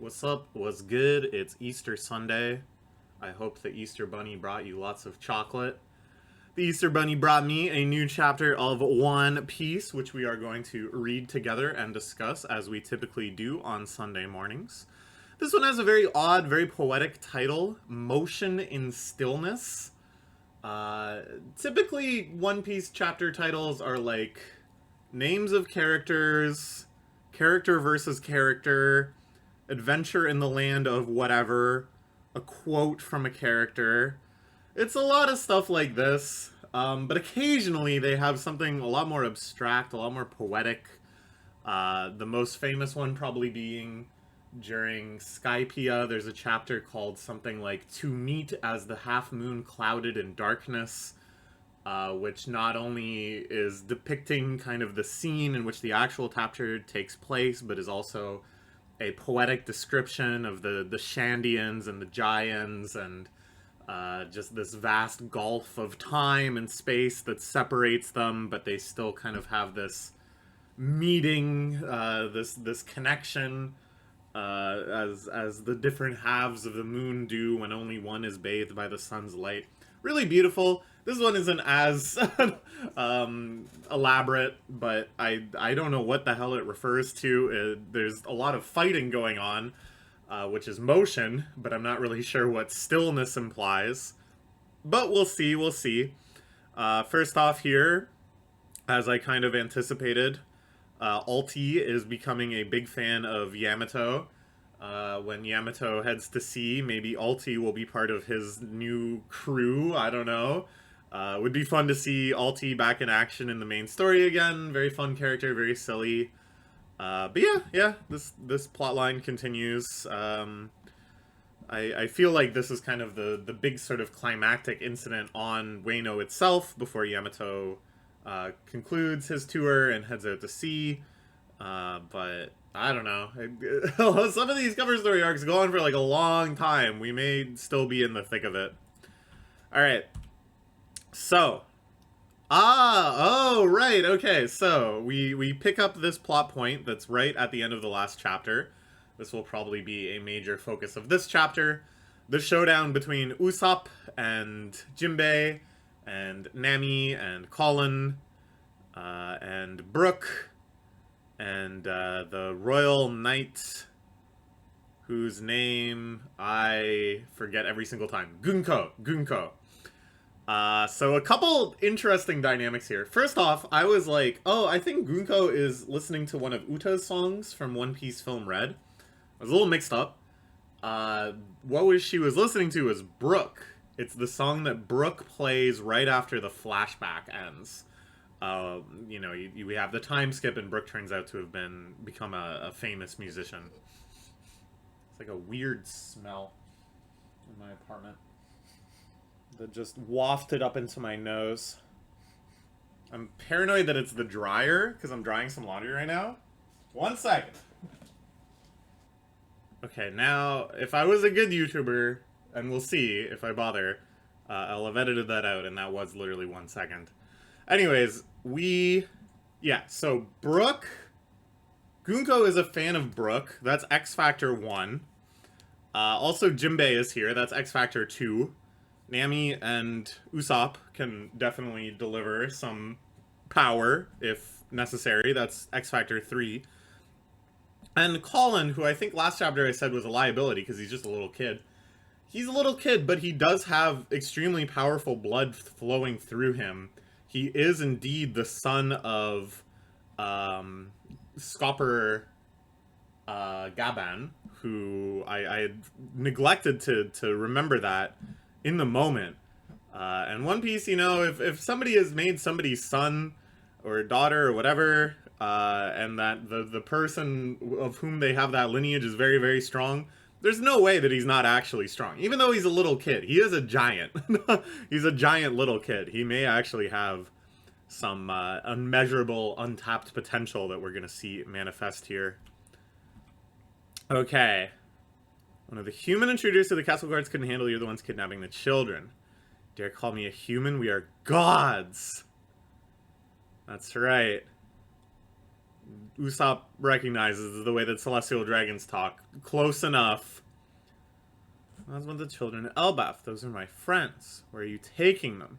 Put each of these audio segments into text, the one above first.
What's up? What's good? It's Easter Sunday. I hope the Easter Bunny brought you lots of chocolate. The Easter Bunny brought me a new chapter of One Piece, which we are going to read together and discuss as we typically do on Sunday mornings. This one has a very odd, very poetic title, Motion in Stillness. Typically, One Piece chapter titles are like names of characters, character versus character, adventure in the land of whatever, a quote from a character. It's a lot of stuff like this, but occasionally they have something a lot more abstract, a lot more poetic. The most famous one probably being during Skypiea, there's a chapter called something like To Meet as the Half Moon Clouded in Darkness, which not only is depicting kind of the scene in which the actual chapter takes place, but is also a poetic description of the Shandians and the Giants and just this vast gulf of time and space that separates them, but they still kind of have this meeting, this connection, as the different halves of the moon do when only one is bathed by the sun's light. Really beautiful. This one isn't as elaborate, but I don't know what the hell it refers to. There's a lot of fighting going on, which is motion, but I'm not really sure what stillness implies. But we'll see, we'll see. First off here, as I kind of anticipated, Alti is becoming a big fan of Yamato. When Yamato heads to sea, maybe Alti will be part of his new crew. I don't know. Would be fun to see Alti back in action in the main story again. Very fun character, very silly. But yeah, this plot line continues. I feel like this is kind of the big sort of climactic incident on Wano itself before Yamato concludes his tour and heads out to sea. But I don't know. Some of these cover story arcs go on for like a long time. We may still be in the thick of it. Alright. So. Oh, right. Okay, so we pick up this plot point that's right at the end of the last chapter. This will probably be a major focus of this chapter. The showdown between Usopp and Jinbei and Nami and Colin and Brook and the Royal Knight, whose name I forget every single time. Gunko. So a couple interesting dynamics here. First off, I was like, oh, I think Gunko is listening to one of Uta's songs from One Piece Film Red. I was a little mixed up. She was listening to was Brook. It's the song that Brook plays right after the flashback ends. We have the time skip, and Brook turns out to have become a famous musician. It's like a weird smell in my apartment that just wafted up into my nose. I'm paranoid that it's the dryer, because I'm drying some laundry right now. 1 second. Okay, now, if I was a good YouTuber, and we'll see if I bother, I'll have edited that out, and that was literally 1 second. Anyways, so Brook, Gunko is a fan of Brook. That's X Factor 1. Also, Jinbei is here. That's X Factor 2. Nami and Usopp can definitely deliver some power if necessary. That's X Factor 3. And Colin, who I think last chapter I said was a liability because he's just a little kid. He's a little kid, but he does have extremely powerful blood flowing through him. He is indeed the son of Scopper Gaban, who I had neglected to remember that in the moment. And One Piece, if somebody has made somebody's son or daughter or whatever, and that the person of whom they have that lineage is very, very strong, there's no way that he's not actually strong. Even though he's a little kid. He is a giant. He's a giant little kid. He may actually have some unmeasurable, untapped potential that we're going to see manifest here. Okay. One of the human intruders to the castle guards couldn't handle. You're the ones kidnapping the children. Dare call me a human? We are gods. That's right. Usopp recognizes the way that celestial dragons talk. Close enough. That's one of the children at Elbaf. Those are my friends. Where are you taking them?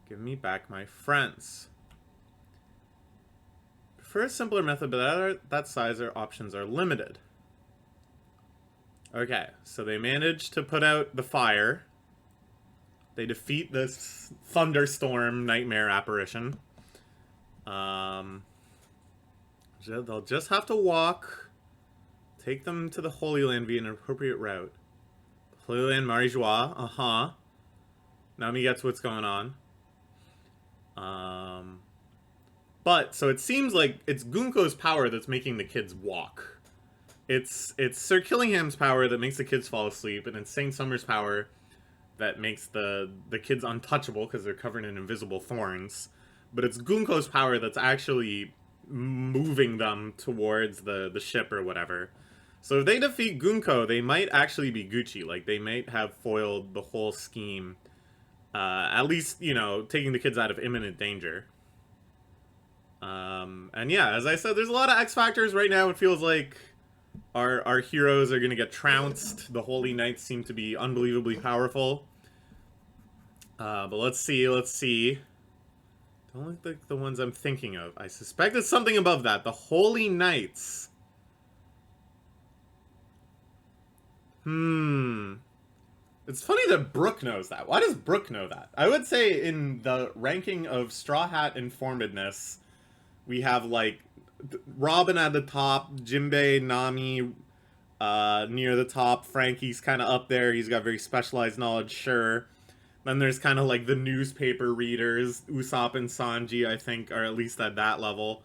Give me back my friends. Prefer a simpler method, but that size, our options are limited. Okay, so they managed to put out the fire. They defeat this thunderstorm nightmare apparition. They'll just have to walk. Take them to the Holy Land via an appropriate route. Holy Land, Marijois. Nami gets what's going on. But, so it seems like it's Gunko's power that's making the kids walk. It's Sir Killingham's power that makes the kids fall asleep, and it's Saint Summer's power that makes the kids untouchable because they're covered in invisible thorns. But it's Gunko's power that's actually moving them towards the ship or whatever. So if they defeat Gunko, they might actually be Gucci. Like, they might have foiled the whole scheme. At least, you know, taking the kids out of imminent danger. And yeah, as I said, there's a lot of X factors right now. It feels like our heroes are going to get trounced. The Holy Knights seem to be unbelievably powerful. But let's see. Don't look like the ones I'm thinking of. I suspect it's something above that. The Holy Knights. It's funny that Brook knows that. Why does Brook know that? I would say in the ranking of Straw Hat informedness, we have, like, Robin at the top, Jinbei, Nami near the top, Frankie's kind of up there, he's got very specialized knowledge, sure. Then there's kind of, like, the newspaper readers, Usopp and Sanji, I think, are at least at that level.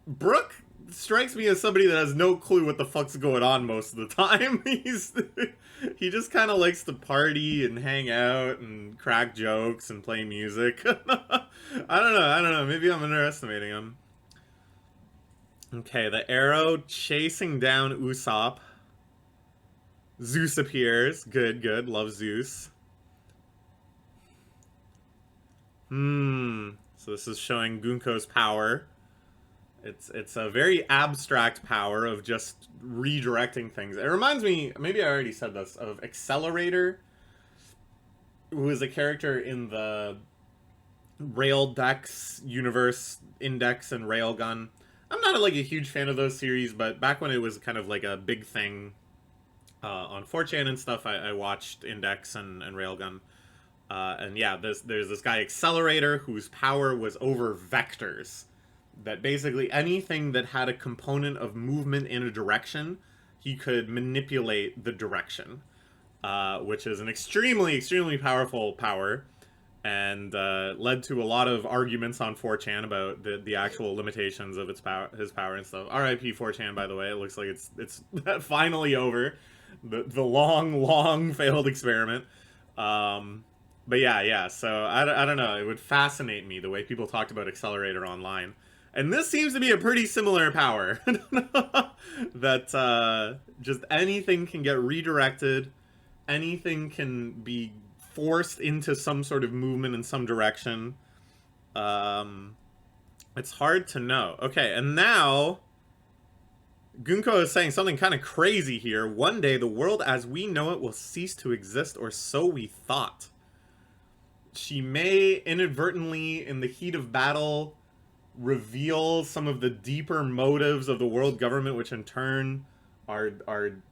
Brook strikes me as somebody that has no clue what the fuck's going on most of the time. He just kind of likes to party and hang out and crack jokes and play music. I don't know. Maybe I'm underestimating him. Okay, the arrow chasing down Usopp. Zeus appears. Good. Love Zeus. So this is showing Gunko's power. It's a very abstract power of just redirecting things. It reminds me, maybe I already said this, of Accelerator, who is a character in the Raildex universe, Index and Railgun. I'm not like a huge fan of those series, but back when it was kind of like a big thing on 4chan and stuff, I watched Index and Railgun. And yeah, there's this guy Accelerator whose power was over vectors. That basically anything that had a component of movement in a direction, he could manipulate the direction, which is an extremely powerful power, and led to a lot of arguments on 4chan about the actual limitations of his power and stuff. R.I.P. 4chan, by the way. It looks like it's finally over, the long failed experiment. But yeah. So I don't know. It would fascinate me the way people talked about Accelerator online. And this seems to be a pretty similar power. That just anything can get redirected. Anything can be forced into some sort of movement in some direction. It's hard to know. Okay, and now Gunko is saying something kind of crazy here. One day, the world as we know it will cease to exist, or so we thought. She may inadvertently, in the heat of battle, reveal some of the deeper motives of the world government, which in turn are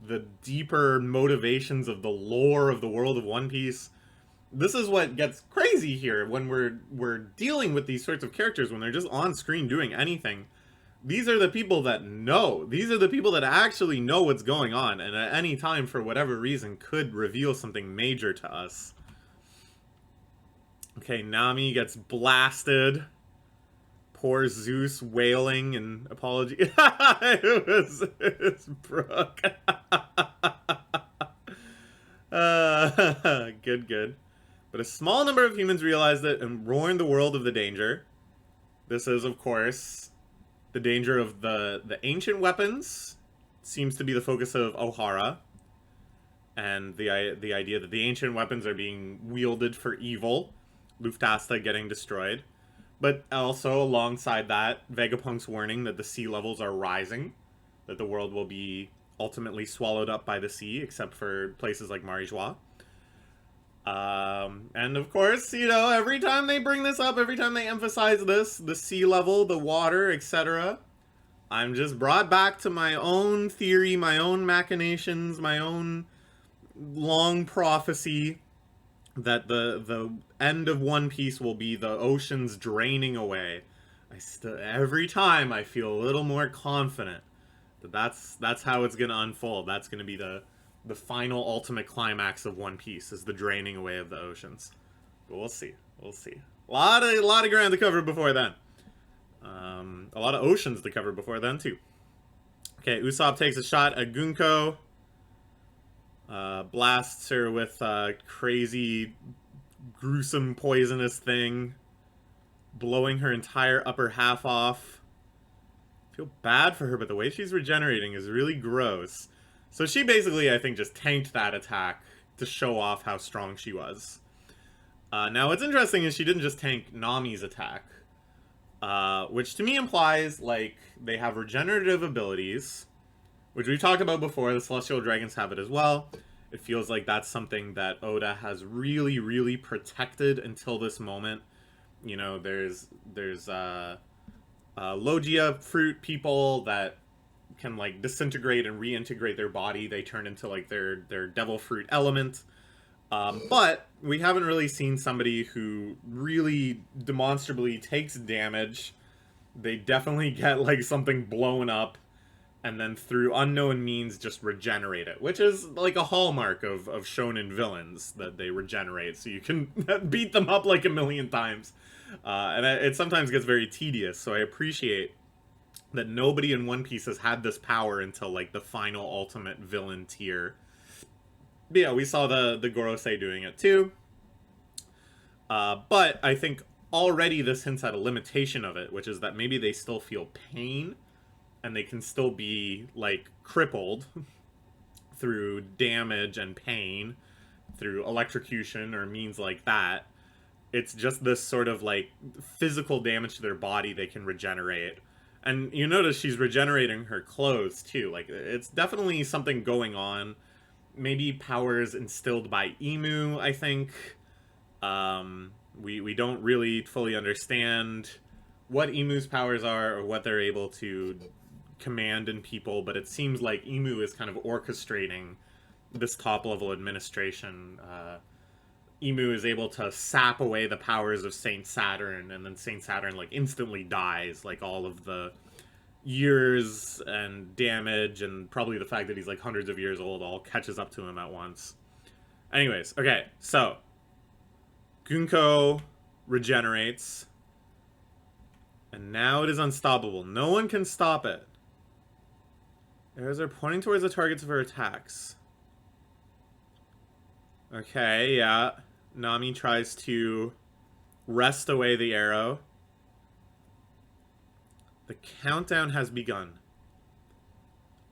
the deeper motivations of the lore of the world of One Piece. This is what gets crazy here when we're dealing with these sorts of characters, when they're just on screen doing anything. These are the people that know. These are the people that actually know what's going on, and at any time, for whatever reason, could reveal something major to us. Okay, Nami gets blasted. Poor Zeus wailing and apology. it was Brook. Good. But a small number of humans realized it and warned the world of the danger. This is, of course, the danger of the ancient weapons. Seems to be the focus of Ohara. And the idea that the ancient weapons are being wielded for evil. Lufthansa getting destroyed. But also alongside that, Vegapunk's warning that the sea levels are rising, that the world will be ultimately swallowed up by the sea, except for places like Marijois. And of course, you know, every time they bring this up, every time they emphasize this, the sea level, the water, etc., I'm just brought back to my own theory, my own machinations, my own long prophecy that the end of One Piece will be the oceans draining away. Every time I feel a little more confident that that's how it's gonna unfold. That's gonna be the final ultimate climax of One Piece is the draining away of the oceans. But we'll see. We'll see. A lot of ground to cover before then. A lot of oceans to cover before then too. Okay, Usopp takes a shot at Gunko. Blasts her with a crazy, gruesome, poisonous thing, blowing her entire upper half off. I feel bad for her, but the way she's regenerating is really gross. So she basically, I think, just tanked that attack to show off how strong she was. Now, what's interesting is she didn't just tank Nami's attack, which to me implies, like, they have regenerative abilities, which we talked about before. The Celestial Dragons have it as well. It feels like that's something that Oda has really, really protected until this moment. You know, there's Logia fruit people that can, like, disintegrate and reintegrate their body. They turn into, like, their devil fruit element. But we haven't really seen somebody who really demonstrably takes damage. They definitely get, like, something blown up and then through unknown means just regenerate it, which is like a hallmark of shonen villains, that they regenerate so you can beat them up like a million times. And it sometimes gets very tedious, so I appreciate that nobody in One Piece has had this power until like the final ultimate villain tier. But yeah, we saw the Gorosei doing it too. But I think already this hints at a limitation of it, which is that maybe they still feel pain and they can still be, like, crippled through damage and pain, through electrocution or means like that. It's just this sort of, like, physical damage to their body they can regenerate. And you notice she's regenerating her clothes, too. Like, it's definitely something going on. Maybe powers instilled by Imu, I think. We don't really fully understand what Imu's powers are or what they're able to command in people, but it seems like Imu is kind of orchestrating this top-level administration. Imu is able to sap away the powers of Saint Saturn, and then Saint Saturn, like, instantly dies. Like, all of the years and damage, and probably the fact that he's, like, hundreds of years old all catches up to him at once. Anyways, okay, so Gunko regenerates, and now it is unstoppable. No one can stop it. Arrows are pointing towards the targets of her attacks. Okay, yeah. Nami tries to wrest away the arrow. The countdown has begun.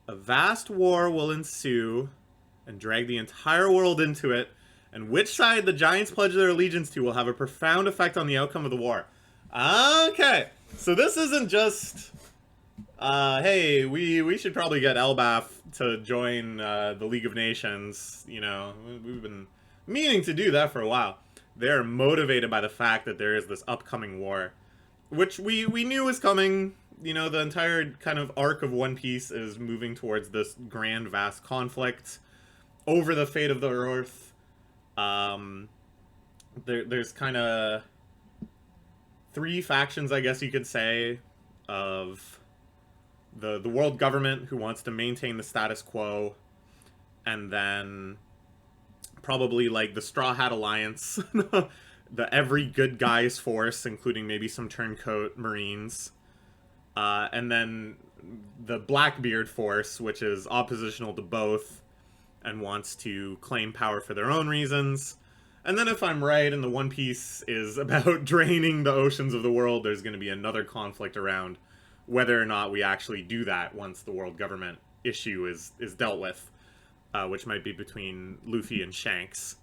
A vast war will ensue and drag the entire world into it, and which side the Giants pledge their allegiance to will have a profound effect on the outcome of the war. Okay, so this isn't just... hey, we should probably get Elbaf to join the League of Nations. You know, we've been meaning to do that for a while. They're motivated by the fact that there is this upcoming war, which we knew was coming. You know, the entire kind of arc of One Piece is moving towards this grand, vast conflict over the fate of the Earth. There's kind of three factions, I guess you could say, of the world government, who wants to maintain the status quo, and then probably like the Straw Hat Alliance, the every good guys force, including maybe some turncoat Marines, and then the Blackbeard force, which is oppositional to both and wants to claim power for their own reasons. And then if I'm right and the One Piece is about draining the oceans of the world, there's going to be another conflict around whether or not we actually do that once the world government issue is dealt with, which might be between Luffy and Shanks.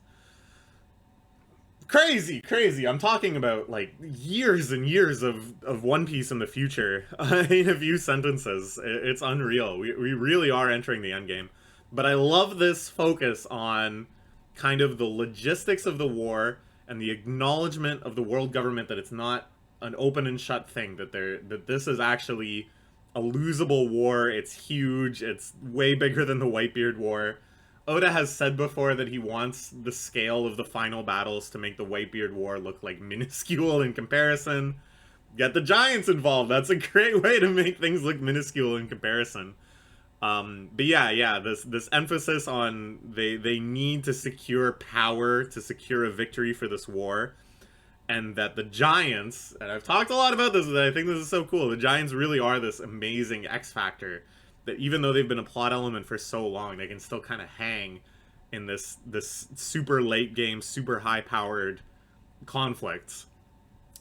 Crazy, crazy. I'm talking about like years and years of One Piece in the future in a few sentences. It's unreal. We really are entering the end game. But I love this focus on kind of the logistics of the war and the acknowledgement of the world government that it's not an open and shut thing, that this is actually a losable war. It's huge. It's way bigger than the Whitebeard War. Oda has said before that he wants the scale of the final battles to make the Whitebeard War look like minuscule in comparison. Get the giants involved. That's a great way to make things look minuscule in comparison. But yeah, this emphasis on they need to secure power to secure a victory for this war, and that the giants, and I've talked a lot about this, and I think this is so cool. The giants really are this amazing X factor that even though they've been a plot element for so long, they can still kind of hang in this super late game, super high powered conflicts.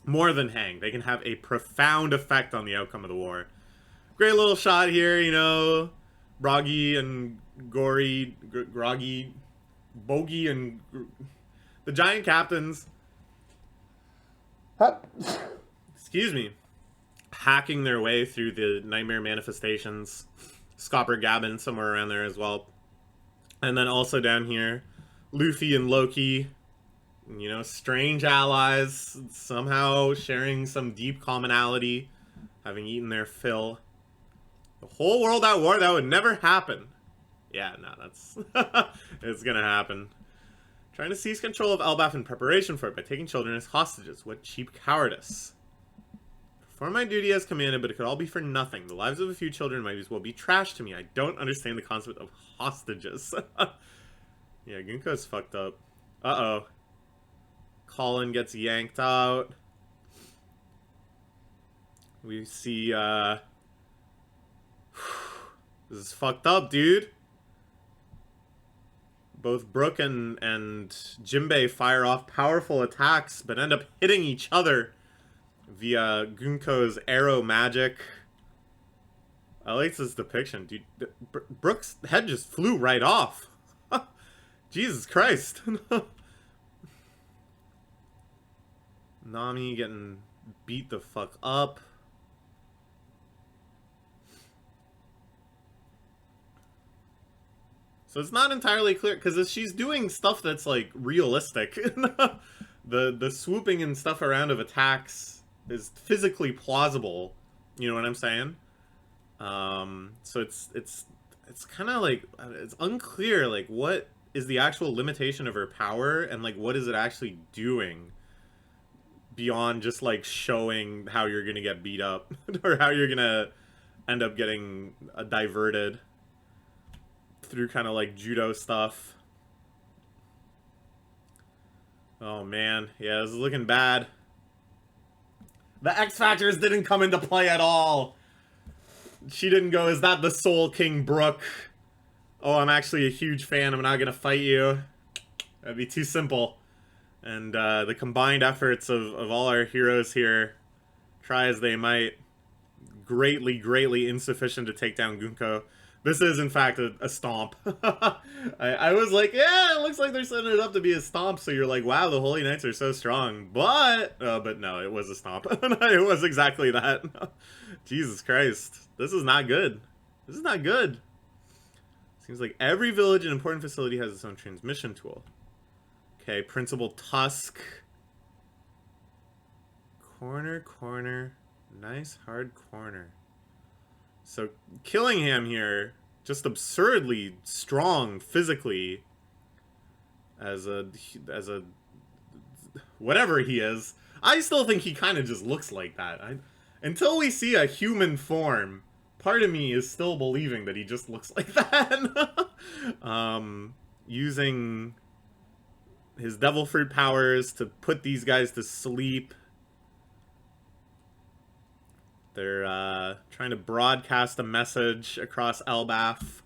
More than hang, they can have a profound effect on the outcome of the war. Great little shot here, you know, Broggy and Groggy, Bogey and the giant captains. Excuse me. Hacking their way through the nightmare manifestations. Scopper Gabbin somewhere around there as well. And then also down here, Luffy and Loki, you know, strange allies, somehow sharing some deep commonality, having eaten their fill. The whole world at war, that would never happen. Yeah, no, that's... it's gonna happen. Trying to seize control of Elbaf in preparation for it by taking children as hostages. What cheap cowardice. Perform my duty as commanded, but it could all be for nothing. The lives of a few children might as well be trash to me. I don't understand the concept of hostages. Yeah, Gunko's fucked up. Uh-oh. Colin gets yanked out. We see, this is fucked up, dude. Both Brook and Jinbei fire off powerful attacks, but end up hitting each other via Gunko's arrow magic. I like this depiction, dude. Brook's head just flew right off. Jesus Christ. Nami getting beat the fuck up. So it's not entirely clear, because she's doing stuff that's, like, realistic. The swooping and stuff around of attacks is physically plausible. You know what I'm saying? So it's kind of like, it's unclear, like, what is the actual limitation of her power, and, like, what is it actually doing beyond just, like, showing how you're gonna get beat up, or how you're gonna end up getting diverted through kind of like judo stuff. Oh man, yeah, this is looking bad. The X Factors didn't come into play at all. She didn't go, is that the Soul King Brook? Oh, I'm actually a huge fan, I'm not gonna fight you. That'd be too simple. And the combined efforts of all our heroes here, try as they might, greatly insufficient to take down Gunko. This is, in fact, a stomp. I was like, yeah, it looks like they're setting it up to be a stomp, so you're like, wow, the Holy Knights are so strong. But no, it was a stomp. It was exactly that. Jesus Christ. This is not good. This is not good. Seems like every village and important facility has its own transmission tool. Okay, Principal Tusk. Corner. Nice hard corner. So Killingham here, just absurdly strong physically, as a whatever he is. I still think he kind of just looks like that. Until we see a human form, part of me is still believing that he just looks like that. Using his devil fruit powers to put these guys to sleep. They're trying to broadcast a message across Elbaf.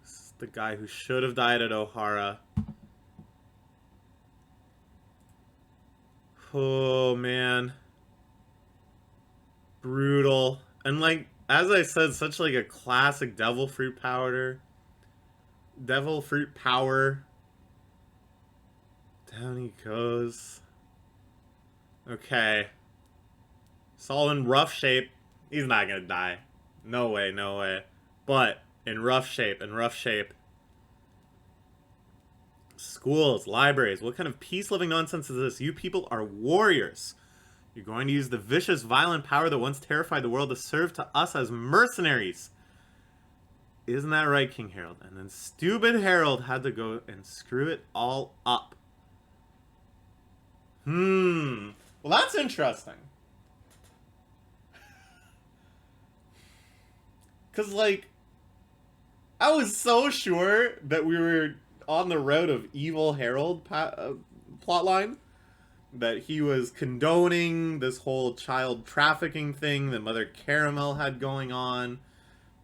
This is the guy who should have died at Ohara. Oh, man. Brutal. And, like, as I said, such, like, a classic devil fruit powder. Devil fruit power. Down he goes. Okay. It's all in rough shape. He's not gonna die. No way, no way. But in rough shape, in rough shape. Schools, libraries, what kind of peace-loving nonsense is this? You people are warriors. You're going to use the vicious, violent power that once terrified the world to serve to us as mercenaries. Isn't that right, King Harold? And then stupid Harold had to go and screw it all up. Well, that's interesting. Because, like, I was so sure that we were on the road of evil Harold plotline. That he was condoning this whole child trafficking thing that Mother Caramel had going on.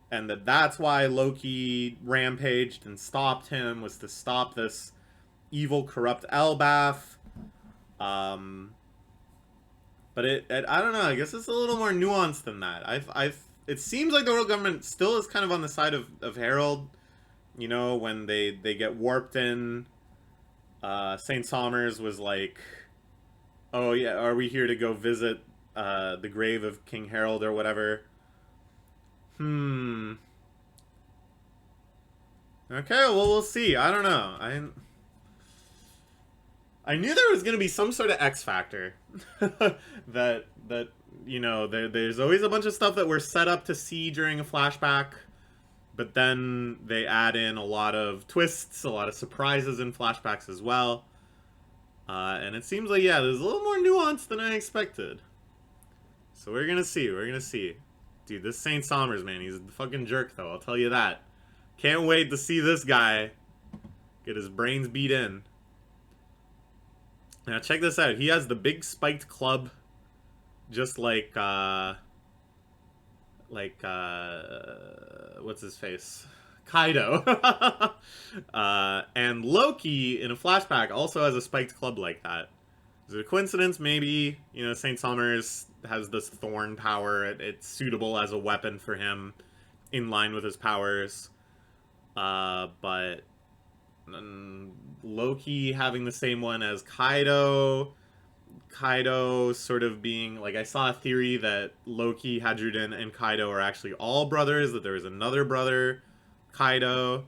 And that's why Loki rampaged and stopped him, was to stop this evil, corrupt Elbaf. But I don't know. I guess it's a little more nuanced than that. It seems like the world government still is kind of on the side of Harold. You know, when they get warped in, St. Somers was like, oh yeah, are we here to go visit the grave of King Harold or whatever? Okay, well, we'll see. I don't know. I knew there was going to be some sort of X factor. that you know, there's always a bunch of stuff that we're set up to see during a flashback, but then they add in a lot of twists, a lot of surprises in flashbacks as well. And it seems like, yeah, there's a little more nuance than I expected. So we're going to see. We're going to see. Dude, this St. Somers, man, he's a fucking jerk, though. I'll tell you that. Can't wait to see this guy get his brains beat in. Now, check this out. He has the big spiked club, just like what's his face? Kaido. And Loki, in a flashback, also has a spiked club like that. Is it a coincidence? Maybe. You know, St. Somers has this thorn power. It's suitable as a weapon for him, in line with his powers. But Loki having the same one as Kaido sort of being, like, I saw a theory that Loki, Hadruden, and Kaido are actually all brothers, that there is another brother, Kaido.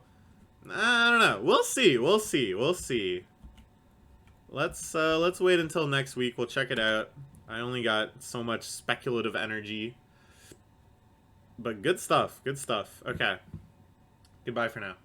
I don't know. We'll see. We'll see. We'll see. Let's wait until next week. We'll check it out. I only got so much speculative energy. But good stuff. Good stuff. Okay. Goodbye for now.